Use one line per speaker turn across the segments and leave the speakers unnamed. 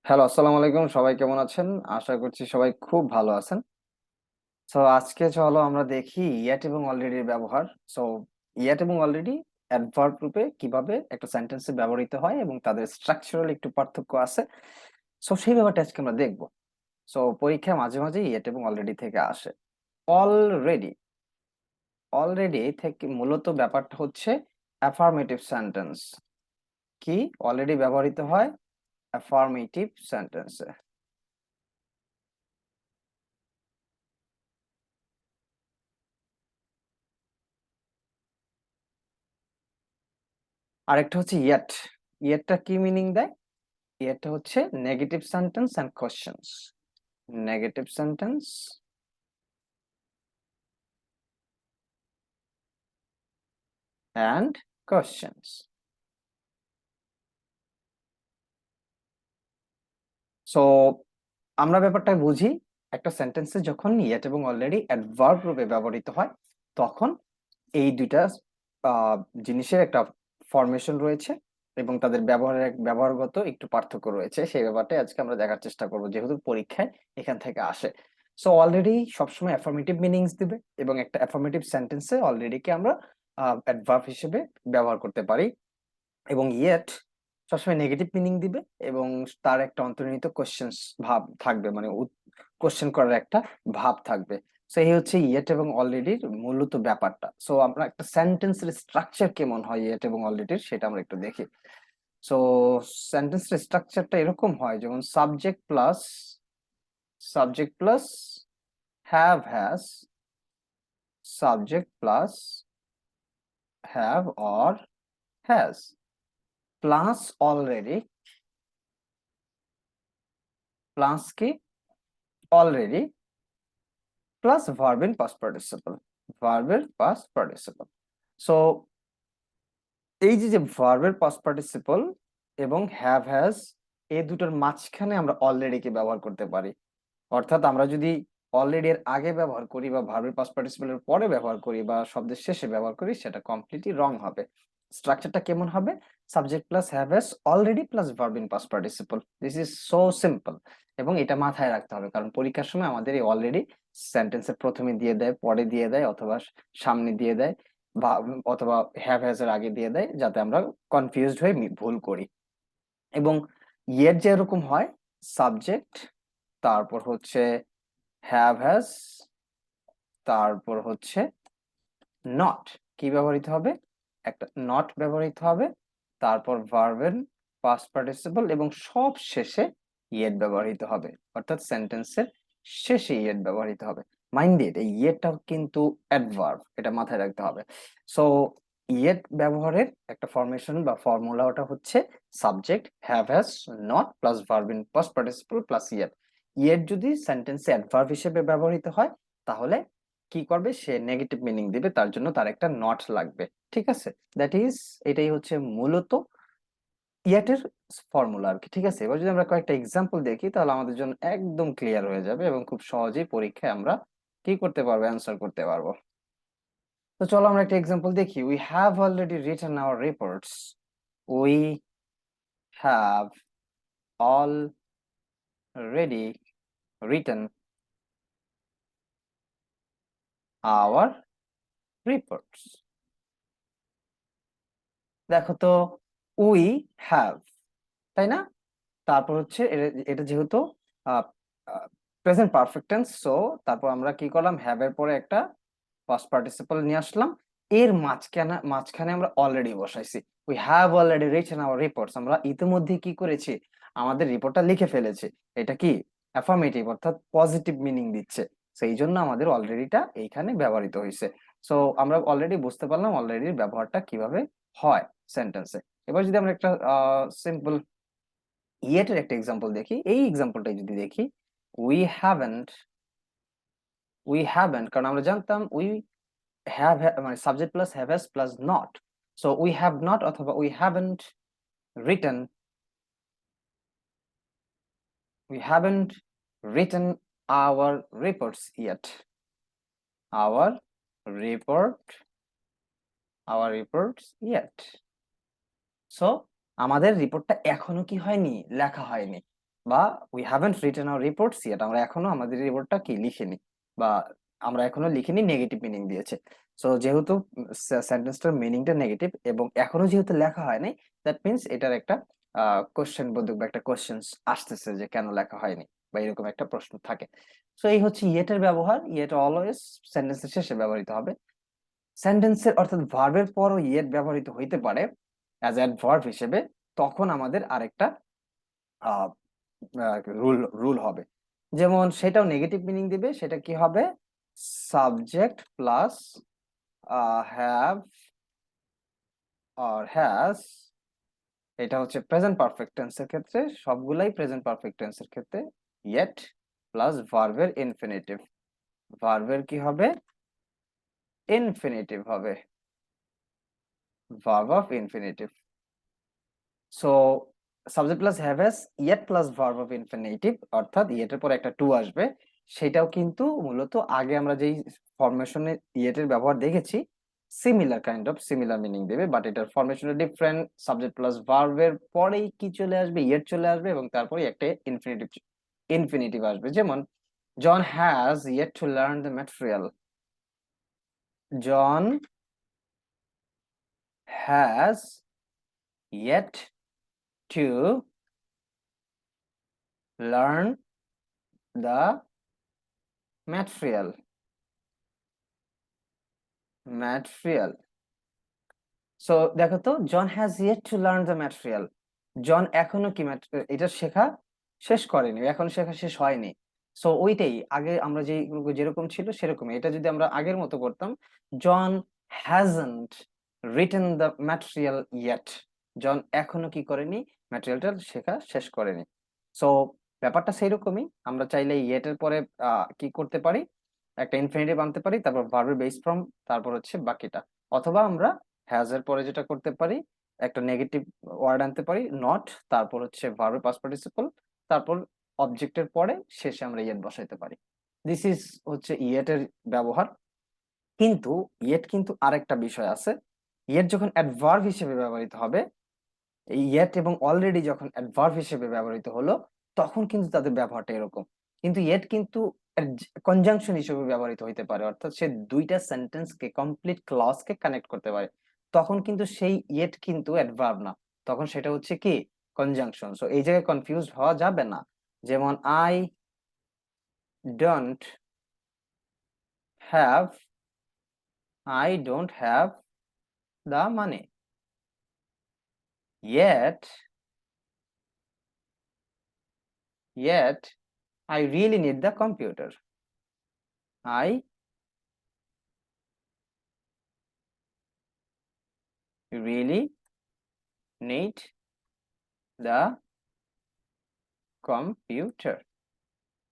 Hello, আসসালামু আলাইকুম। সবাই কেমন আছেন? আশা করছি সবাই খুব ভালো আছেন। সো আজকে চলো আমরা দেখি ইয়েট এবং অলরেডির ব্যবহার। সো ইয়েট এবং অলরেডি অ্যাডভার্ব রূপে কিভাবে একটা সেন্টেন্সে ব্যবহৃত হয় এবং তাদের স্ট্রাকচারাল একটু পার্থক্য আছে। সো সেই ব্যাপারটা আজকে আমরা দেখব। সো পরীক্ষায় মাঝে মাঝে ইয়েট এবং অলরেডি থেকে আসে। অলরেডি অলরেডি থেকে মূলত ব্যাপারটা হচ্ছে অ্যাফার্মেটিভ সেন্টেন্স। কি অলরেডি ব্যবহৃত হয় অ্যাফার্মেটিভ সেন্টেন্সে। আরেকটা হচ্ছে ইয়েট। ইয়েটটা কি মিনিং দেয়? এটা হচ্ছে negative sentence and questions. Negative sentence and questions. So আমরা ব্যাপারটা বুঝি, একটা সেন্টেন্সে যখন ইয়েট এবং অলরেডি অ্যাডভার্ব রূপে ব্যবহৃত হয় তখন এই দুইটা আহ, জিনিসের একটা ফরমেশন রয়েছে এবং তাদের ব্যবহারগত একটু পার্থক্য রয়েছে। সেই ব্যাপারটাই আজকে আমরা দেখার চেষ্টা করব, যেহেতু পরীক্ষায় এখান থেকে আসে। সো অলরেডি সবসময় অ্যাফার্মেটিভ মিনিংস দিবে এবং একটা অ্যাফার্মেটিভ সেন্টেন্সে অলরেডিকে আমরা অ্যাডভার্ব হিসেবে ব্যবহার করতে পারি। এবং ইয়েট সবসময় নেগেটিভ মিনিং দিবে এবং তার একটা অন্তর্নিহিত কোশ্চেন্স ভাব থাকবে, মানে কোশ্চেন করার একটা ভাব থাকবে। সো এই হচ্ছে ইয়েট এবং অলরেডির মূলত ব্যাপারটা। সো আমরা একটা সেন্টেন্সের স্ট্রাকচার কেমন হয় ইয়েট এবং অলরেডির, সেটা আমরা একটু দেখি। সো সেন্টেন্সের স্ট্রাকচারটা এরকম হয়, যেমন subject plus have has, subject plus have or has, plus already, plus কি already, plus verb in past participle. ভার্বের পাস্ট পার্টিসিপল। সো এই যে যে ভার্বের পাস্ট পার্টিসিপল এবং হ্যাজ, এই দুটোর মাঝখানে আমরা অলরেডি কে ব্যবহার করতে পারি। অর্থাৎ আমরা যদি অলরেডি এর আগে ব্যবহার করি বা ভার্বের পাস্ট পার্টিসিপলের পরে ব্যবহার করি বা শব্দের শেষে ব্যবহার করি, সেটা কমপ্লিটলি রং হবে। স্ট্রাকচারটা কেমন হবে? Subject plus have has already plus verb in past participle. This is so simple. এবং এটা মাথায় রাখতে হবে, কারণ পরীক্ষার সময় আমাদের এই অলরেডি সেন্টেন্সের প্রথমে দিয়ে দেয়, পরে দিয়ে দেয়, অথবা সামনে দিয়ে দেয়, বা অথবা হ্যাভ হ্যাজ এর আগে দিয়ে দেয়, যাতে আমরা কনফিউজড হয়ে ভুল করি। এবং ইয়ের যেরকম হয়, সাবজেক্ট, তারপর হচ্ছে হ্যাভ হ্যাজ, তারপর হচ্ছে নট, কি ব্যবহৃত হবে? একটা নট ব্যবহৃত হবে, তারপর ভার্বের পাস্ট পার্টিসিপল এবং সব শেষে ইয়েট ব্যবহৃত হবে। অর্থাৎ সেন্টেন্সের শেষে ইয়েট ব্যবহৃত হবে। মাইন্ডেড, এই ইয়েটটা কিন্তু অ্যাডভার্ব, এটা মাথায় রাখতে হবে। সো ইয়েট ব্যবহারের একটা ফরমেশন বা ফর্মুলাটা হচ্ছে subject have has not plus verb in past participle plus yet. Yet যদি সেন্টেন্সে অ্যাডভার্ব হিসেবে ব্যবহৃত হয়, তাহলে কি করবে? সে নেগেটিভ মিনিং দিবে, তার জন্য তার একটা নট লাগবে। ঠিক আছে? দ্যাট ইজ, এটাই হচ্ছে মূলত ইয়াটের ফর্মুলা আর কি। ঠিক আছে, এবার যদি আমরা কয়েকটা এক্সাম্পল দেখি, তাহলে আমাদের জন্য একদম ক্লিয়ার হয়ে যাবে এবং খুব সহজেই পরীক্ষায় আমরা কি করতে পারবো? অ্যান্সার করতে পারবো। তো চলো আমরা একটা এক্সাম্পল দেখি। We have already written our reports. We have already written our reports. দেখো তো, উই হ্যাভ, তাই না? তারপর হচ্ছে এটা যেহেতু প্রেজেন্ট পারফেক্ট টেন্স, সো তারপর আমরা কি করলাম? হ্যাভ এর পরে একটা পাস্ট পার্টিসিপল নিয়ে আসলাম। এর মাঝখানে মাঝখানে আমরা অলরেডি বসাইছি। We have already written our reports, আমরা ইতিমধ্যে কি করেছি? আমাদের রিপোর্টটা লিখে ফেলেছি। এটা কি অ্যাফার্মেটিভ, অর্থাৎ পজিটিভ মিনিং দিচ্ছে। সেই জন্য আমাদের অলরেডিটা এইখানে ব্যবহৃত হয়েছে। সো আমরা অলরেডি বুঝতে পারলাম অলরেডির ব্যবহারটা কিভাবে হয় সেন্টেন্সে। এবার যদি আমরা একটা সিম্পল ইয়েটের একটা এক্সাম্পল দেখি, এই এক্সাম্পলটাই যদি দেখি, উই হ্যাভেন্ট, কারণ আমরা জানতাম উই হ্যাভ মানে subject plus have has plus not. So we have not অথবা we haven't written, we haven't written our reports yet. Our report, our reports yet. So আমাদের রিপোর্টটা এখনো কি হয়নি? লেখা হয়নি। বা we haven't written our reports yet, আমরা এখনো আমাদের রিপোর্টটা কি লিখিনি, বা আমরা এখনো লিখিনি, নেগেটিভ মিনিং দিয়েছে। সো যেহেতু সেন্টেন্সটার মিনিংটা নেগেটিভ এবং এখনো যেহেতু লেখা হয়নি, দ্যাট মিন্স এটার একটা কোশ্চেন বোধক বা একটা কোশ্চেন্স আসতেছে যে কেন লেখা হয়নি, বা এরকম একটা প্রশ্ন থাকে। সো এই হচ্ছে ইয়েটের ব্যবহার। ইয়েট অলওয়েজ সেন্টেন্সের শেষে ব্যবহৃত হবে। সেন্টেন্সের অর্থাৎ ভার্বের পরও ইয়েট ব্যবহৃত হইতে পারে অ্যাজ অ্যাডভার্ব হিসেবে। তখন আমাদের আরেকটা রুল রুল হবে, যেমন সেটাও নেগেটিভ মিনিং দিবে। সেটা কি হবে? Subject plus have or has. এটা হচ্ছে প্রেজেন্ট পারফেক্ট টেন্সের ক্ষেত্রে, সবগুলাই প্রেজেন্ট পারফেক্ট টেন্সের ক্ষেত্রে ইয়েট প্লাস ভার্বের ইনফিনিটিভ। ভার্বের কি হবে? ইনফিনিটিভ হবে, verb of infinitive. So subject plus have has yet plus verb of infinitive, অর্থাৎ ইয়েটের পর একটা টু আসবে। সেটাও কিন্তু মূলত আগে আমরা যেই ফরমেশনে ইয়েটের ব্যবহার দেখেছি, similar kind of similar meaning দেবে, বাট এটার ফরমেশনটা ডিফারেন্ট। সাবজেক্ট প্লাস ভার্বের পরেই কি চলে আসবে? ইয়েট চলে আসবে, এবং তারপরে একটা ইনফিনিটিভ ইনফিনিটিভ আসবে। যেমন John has yet to learn the material. John has yet to learn the material. Material. So দেখো তো, John has yet to learn the material. John এখনো কি এটা শেখা শেষ করেনি, এখন শেখা শেষ হয়নি। সো ওইটাই আগে আমরা যে যেরকম ছিল সেরকমই। এটা যদি আমরা আগের মতো করতাম, John hasn't written the material yet. John এখনো কি করেনি? ম্যাটেরিয়ালটা শেখা শেষ করেনি। সো ব্যাপারটা সেইরকমই। আমরা চাইলে ইয়েটের পরে কি করতে পারি? একটা ইনফিনিটিভ আনতে পারি, তারপর ভার্বের বেস ফর্ম, তারপর হচ্ছে বাকিটা। অথবা আমরা হ্যাজ এর পরে যেটা করতে পারি, একটা নেগেটিভ ওয়ার্ড আনতে পারি, নট, তারপর হচ্ছে ভার্বের পাস্ট পার্টিসিপল, তারপর অবজেক্টের পরে শেষে আমরা ইয়েট বসাইতে পারি। দিস ইজ হচ্ছে ইয়েট এর ব্যবহার। কিন্তু ইয়েট কিন্তু আরেকটা বিষয় আছে। ইয়েট যখন অ্যাডভার্ব হিসেবে ব্যবহৃত হবে, ইয়েট এবং অলরেডি যখন অ্যাডভার্ব হিসেবে ব্যবহৃত হলো, তখন কিন্তু তাদের ব্যবহারটা এরকম। কিন্তু ইয়েট কিন্তু কনজাংশন হিসেবে ব্যবহৃত হইতে পারে, অর্থাৎ সে দুইটা সেন্টেন্সকে, কমপ্লিট ক্লজকে কানেক্ট করতে পারে। তখন কিন্তু সেই ইয়েট কিন্তু অ্যাডভার্ব না, তখন সেটা হচ্ছে কি? কনজাংশন। সো এই জায়গায় কনফিউজ হওয়া যাবে না। যেমন I don't have, I don't have the money, yet yet I really need the computer. I really need the computer.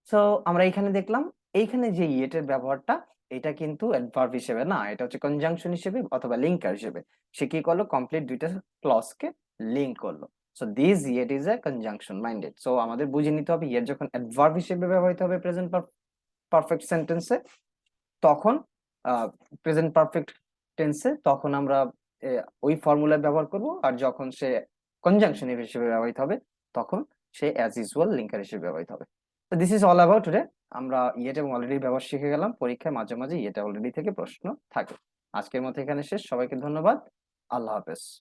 So আমরা এখানে দেখলাম, এইখানে যে ইয়েট এর ব্যবহারটা, এটা কিন্তু অ্যাডভার্ব হিসেবে না, এটা হচ্ছে কনজাংশন হিসেবে অথবা লিঙ্কার হিসেবে। সে কি করলো? কমপ্লিট দুইটা ক্লজকে লিংক করলো। So this yet is a conjunction minded. So আমাদের বুঝে নিতে হবে, ইয়েট যখন অ্যাডভার্ব হিসেবে ব্যবহৃত হবে প্রেজেন্ট পারফেক্ট সেন্টেন্সে, তখন প্রেজেন্ট পারফেক্ট টেন্সে তখন আমরা ওই ফর্মুলা ব্যবহার করব। আর যখন সে কনজাংশন হিসেবে ব্যবহৃত হবে, তখন সে অ্যাজ ইউজুয়াল লিঙ্কার হিসেবে ব্যবহৃত হবে। তো this is all about today. আমরা ইয়েট এবং অলরেডি ব্যবহার শিখে গেলাম। পরীক্ষায় মাঝে মাঝে ইয়েটা অলরেডি থেকে প্রশ্ন থাকে। আজকের মতো এখানে শেষ। সবাইকে ধন্যবাদ। আল্লাহ হাফেজ।